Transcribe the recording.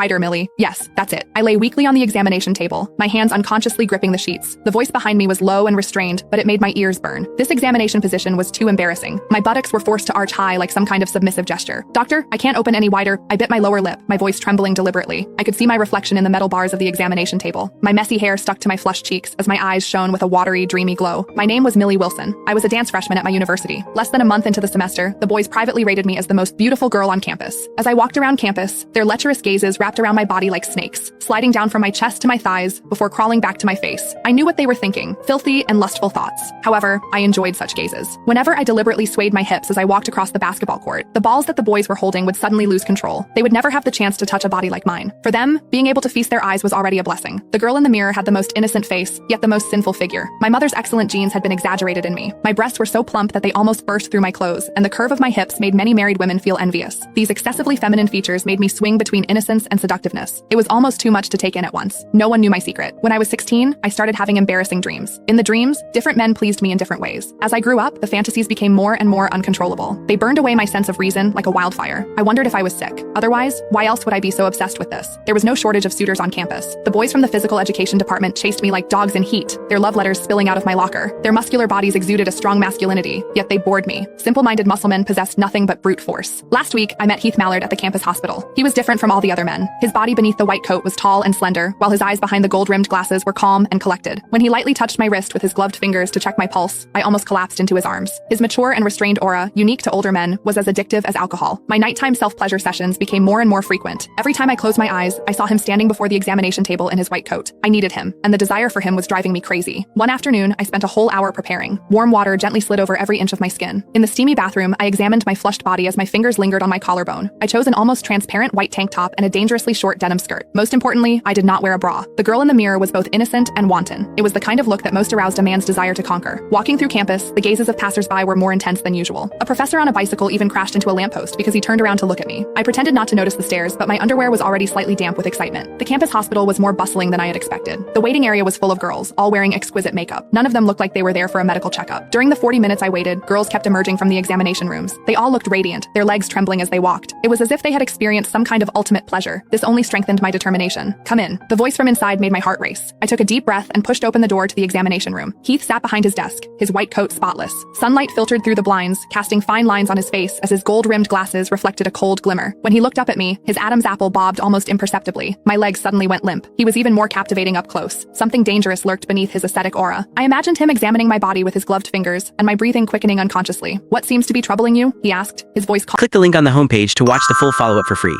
Spider Millie. Yes, that's it. I lay weakly on the examination table, my hands unconsciously gripping the sheets. The voice behind me was low and restrained, but it made my ears burn. This examination position was too embarrassing. My buttocks were forced to arch high like some kind of submissive gesture. Doctor, I can't open any wider. I bit my lower lip, my voice trembling deliberately. I could see my reflection in the metal bars of the examination table. My messy hair stuck to my flushed cheeks as my eyes shone with a watery, dreamy glow. My name was Millie Wilson. I was a dance freshman at my university. Less than a month into the semester, the boys privately rated me as the most beautiful girl on campus. As I walked around campus, their lecherous gazes wrapped around my body like snakes, sliding down from my chest to my thighs before crawling back to my face. I knew what they were thinking, filthy and lustful thoughts. However, I enjoyed such gazes. Whenever I deliberately swayed my hips as I walked across the basketball court, the balls that the boys were holding would suddenly lose control. They would never have the chance to touch a body like mine. For them, being able to feast their eyes was already a blessing. The girl in the mirror had the most innocent face, yet the most sinful figure. My mother's excellent genes had been exaggerated in me. My breasts were so plump that they almost burst through my clothes, and the curve of my hips made many married women feel envious. These excessively feminine features made me swing between innocence and seductiveness. It was almost too much to take in at once. No one knew my secret. When I was 16, I started having embarrassing dreams. In the dreams, different men pleased me in different ways. As I grew up, the fantasies became more and more uncontrollable. They burned away my sense of reason like a wildfire. I wondered if I was sick. Otherwise, why else would I be so obsessed with this? There was no shortage of suitors on campus. The boys from the physical education department chased me like dogs in heat, their love letters spilling out of my locker. Their muscular bodies exuded a strong masculinity, yet they bored me. Simple-minded musclemen possessed nothing but brute force. Last week, I met Heath Mallard at the campus hospital. He was different from all the other men. His body beneath the white coat was tall and slender, while his eyes behind the gold-rimmed glasses were calm and collected. When he lightly touched my wrist with his gloved fingers to check my pulse, I almost collapsed into his arms. His mature and restrained aura, unique to older men, was as addictive as alcohol. My nighttime self-pleasure sessions became more and more frequent. Every time I closed my eyes, I saw him standing before the examination table in his white coat. I needed him, and the desire for him was driving me crazy. One afternoon, I spent a whole hour preparing. Warm water gently slid over every inch of my skin. In the steamy bathroom, I examined my flushed body as my fingers lingered on my collarbone. I chose an almost transparent white tank top and a dangerously short denim skirt. Most importantly, I did not wear a bra. The girl in the mirror was both innocent and wanton. It was the kind of look that most aroused a man's desire to conquer. Walking through campus, the gazes of passersby were more intense than usual. A professor on a bicycle even crashed into a lamppost because he turned around to look at me. I pretended not to notice the stares, but my underwear was already slightly damp with excitement. The campus hospital was more bustling than I had expected. The waiting area was full of girls, all wearing exquisite makeup. None of them looked like they were there for a medical checkup. During the 40 minutes I waited, girls kept emerging from the examination rooms. They all looked radiant, their legs trembling as they walked. It was as if they had experienced some kind of ultimate pleasure. This only strengthened my determination. Come in. The voice from inside made my heart race. I took a deep breath and pushed open the door to the examination room. Heath sat behind his desk, his white coat spotless. Sunlight filtered through the blinds, casting fine lines on his face as his gold-rimmed glasses reflected a cold glimmer. When he looked up at me, his Adam's apple bobbed almost imperceptibly. My legs suddenly went limp. He was even more captivating up close. Something dangerous lurked beneath his ascetic aura. I imagined him examining my body with his gloved fingers, and my breathing quickening unconsciously. "What seems to be troubling you?" he asked, his voice calm. Click the link on the homepage to watch the full follow-up for free.